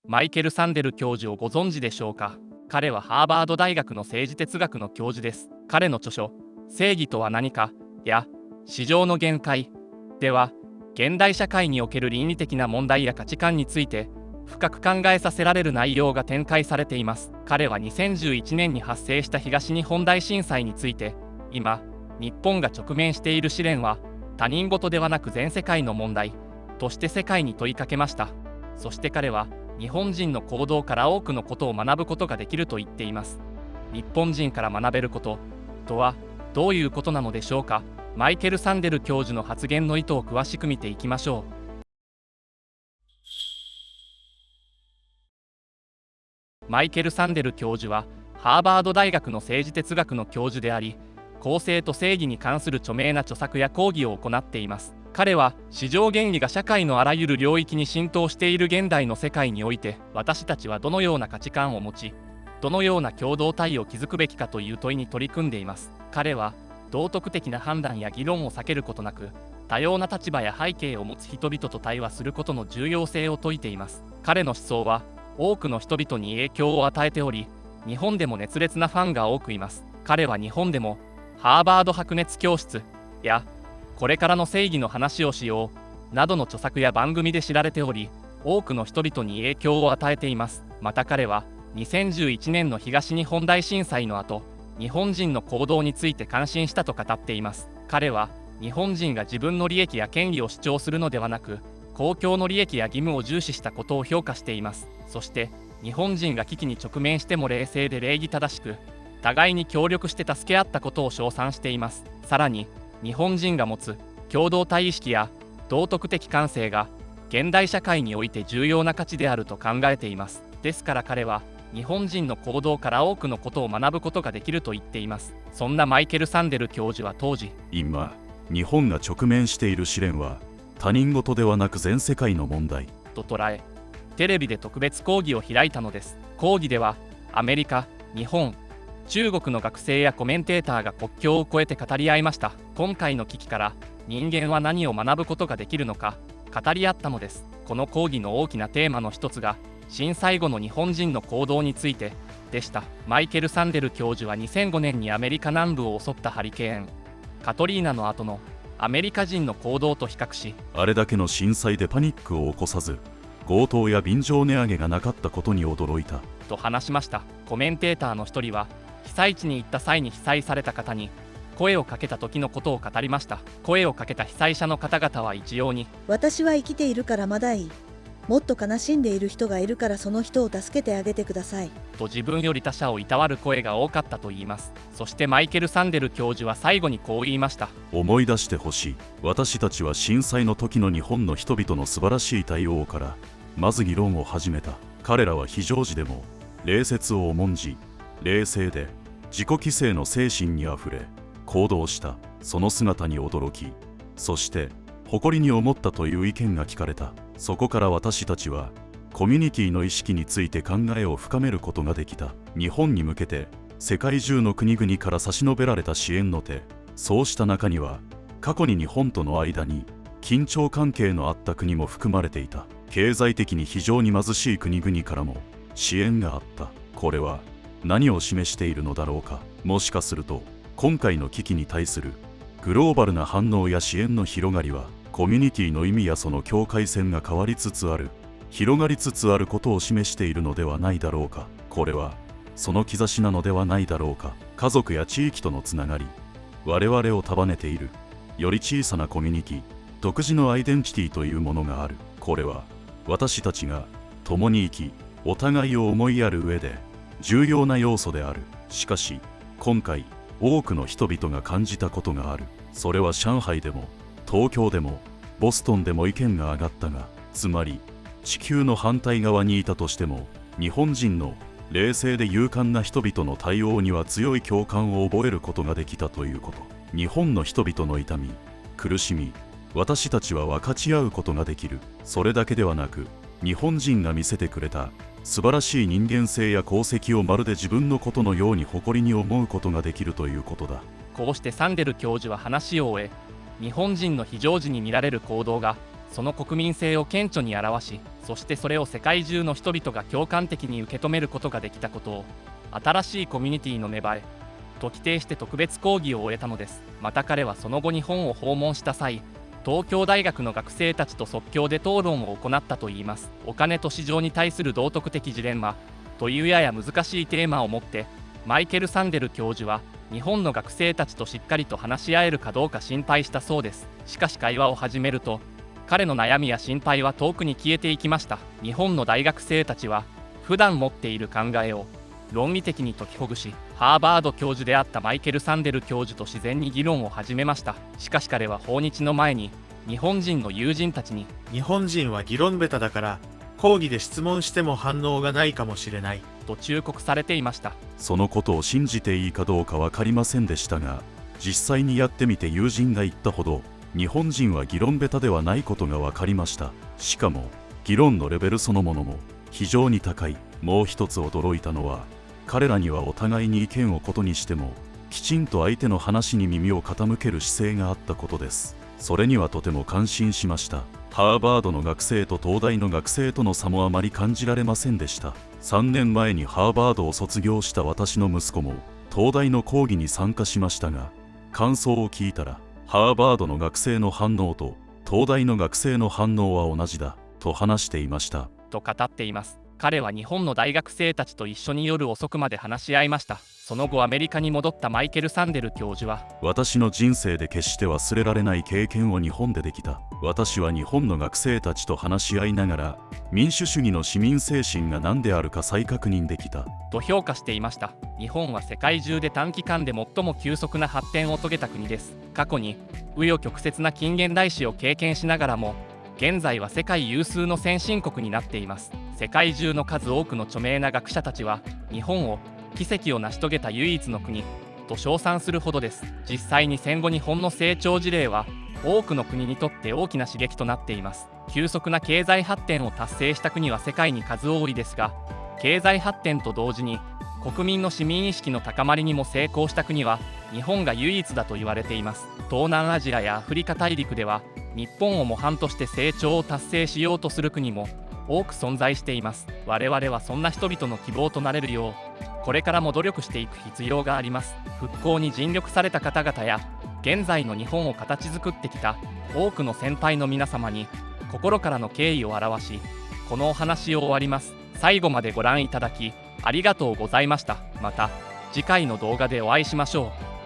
マイケル・サンデル教授をご存知でしょうか。彼はハーバード大学の政治哲学の教授です。彼の著書「正義とは何か」や「市場の限界」では、現代社会における倫理的な問題や価値観について深く考えさせられる内容が展開されています。彼は2011年に発生した東日本大震災について、今日本が直面している試練は他人事ではなく全世界の問題として世界に問いかけました。そして彼は日本人の行動から多くのことを学ぶことができると言っています。日本人から学べることとはどういうことなのでしょうか。マイケル・サンデル教授の発言の意図を詳しく見ていきましょう。マイケル・サンデル教授はハーバード大学の政治哲学の教授であり、公正と正義に関する著名な著作や講義を行っています。彼は市場原理が社会のあらゆる領域に浸透している現代の世界において、私たちはどのような価値観を持ち、どのような共同体を築くべきかという問いに取り組んでいます。彼は道徳的な判断や議論を避けることなく、多様な立場や背景を持つ人々と対話することの重要性を説いています。彼の思想は多くの人々に影響を与えており、日本でも熱烈なファンが多くいます。彼は日本でもハーバード白熱教室やこれからの正義の話をしようなどの著作や番組で知られており、多くの人々に影響を与えています。また彼は2011年の東日本大震災の後、日本人の行動について感心したと語っています。彼は日本人が自分の利益や権利を主張するのではなく、公共の利益や義務を重視したことを評価しています。そして日本人が危機に直面しても冷静で礼儀正しく、互いに協力して助け合ったことを称賛しています。さらに日本人が持つ共同体意識や道徳的感性が現代社会において重要な価値であると考えています。ですから彼は日本人の行動から多くのことを学ぶことができると言っています。そんなマイケル・サンデル教授は当時、今日本が直面している試練は他人事ではなく全世界の問題と捉え、テレビで特別講義を開いたのです。講義ではアメリカ、日本、中国の学生やコメンテーターが国境を越えて語り合いました。今回の危機から人間は何を学ぶことができるのか語り合ったのです。この講義の大きなテーマの一つが震災後の日本人の行動についてでした。マイケル・サンデル教授は2005年にアメリカ南部を襲ったハリケーンカトリーナの後のアメリカ人の行動と比較し、あれだけの震災でパニックを起こさず強盗や便乗値上げがなかったことに驚いたと話しました。コメンテーターの一人は被災地に行った際に被災された方に声をかけた時のことを語りました。声をかけた被災者の方々は一様に、私は生きているからまだいい。もっと悲しんでいる人がいるからその人を助けてあげてください。と自分より他者をいたわる声が多かったといいます。そしてマイケル・サンデル教授は最後にこう言いました。思い出してほしい。私たちは震災の時の日本の人々の素晴らしい対応からまず議論を始めた。彼らは非常時でも礼節を重んじ、冷静で自己規制の精神にあふれ行動した。その姿に驚き、そして誇りに思ったという意見が聞かれた。そこから私たちはコミュニティの意識について考えを深めることができた。日本に向けて世界中の国々から差し伸べられた支援の手、そうした中には過去に日本との間に緊張関係のあった国も含まれていた。経済的に非常に貧しい国々からも支援があった。これは何を示しているのだろうか。もしかすると今回の危機に対するグローバルな反応や支援の広がりは、コミュニティの意味やその境界線が変わりつつある、広がりつつあることを示しているのではないだろうか。これはその兆しなのではないだろうか。家族や地域とのつながり、我々を束ねているより小さなコミュニティ、独自のアイデンティティというものがある。これは私たちが共に生き、お互いを思いやる上で重要な要素である。しかし今回多くの人々が感じたことがある。それは上海でも東京でもボストンでも意見が上がったが、つまり地球の反対側にいたとしても日本人の冷静で勇敢な人々の対応には強い共感を覚えることができたということ。日本の人々の痛み、苦しみ、私たちは分かち合うことができる。それだけではなく、日本人が見せてくれた素晴らしい人間性や功績をまるで自分のことのように誇りに思うことができるということだ。こうしてサンデル教授は話を終え、日本人の非常時に見られる行動がその国民性を顕著に表し、そしてそれを世界中の人々が共感的に受け止めることができたことを、新しいコミュニティの芽生えと規定して特別講義を終えたのです。また彼はその後日本を訪問した際、東京大学の学生たちと即興で討論を行ったといいます。お金と市場に対する道徳的ジレンマというやや難しいテーマを持って、マイケル・サンデル教授は日本の学生たちとしっかりと話し合えるかどうか心配したそうです。しかし会話を始めると、彼の悩みや心配は遠くに消えていきました。日本の大学生たちは普段持っている考えを論理的に解きほぐし、ハーバード教授であったマイケル・サンデル教授と自然に議論を始めました。しかし彼は訪日の前に日本人の友人たちに、日本人は議論下手だから講義で質問しても反応がないかもしれないと忠告されていました。そのことを信じていいかどうか分かりませんでしたが、実際にやってみて友人が言ったほど日本人は議論下手ではないことが分かりました。しかも議論のレベルそのものも非常に高い。もう一つ驚いたのは、彼らにはお互いに意見をことにしてもきちんと相手の話に耳を傾ける姿勢があったことです。それにはとても感心しました。ハーバードの学生と東大の学生との差もあまり感じられませんでした。3年前にハーバードを卒業した私の息子も東大の講義に参加しましたが、感想を聞いたらハーバードの学生の反応と東大の学生の反応は同じだと話していましたと語っています。彼は日本の大学生たちと一緒に夜遅くまで話し合いました。その後アメリカに戻ったマイケル・サンデル教授は、私の人生で決して忘れられない経験を日本でできた。私は日本の学生たちと話し合いながら民主主義の市民精神が何であるか再確認できたと評価していました。日本は世界中で短期間で最も急速な発展を遂げた国です。過去に紆余曲折な近現代史を経験しながらも、現在は世界有数の先進国になっています。世界中の数多くの著名な学者たちは日本を奇跡を成し遂げた唯一の国と称賛するほどです。実際に戦後日本の成長事例は多くの国にとって大きな刺激となっています。急速な経済発展を達成した国は世界に数多いですが、経済発展と同時に国民の市民意識の高まりにも成功した国は日本が唯一だと言われています。東南アジアやアフリカ大陸では日本を模範として成長を達成しようとする国も多く存在しています。我々はそんな人々の希望となれるよう、これからも努力していく必要があります。復興に尽力された方々や現在の日本を形作ってきた多くの先輩の皆様に心からの敬意を表し、このお話を終わります。最後までご覧いただきありがとうございました。また次回の動画でお会いしましょう。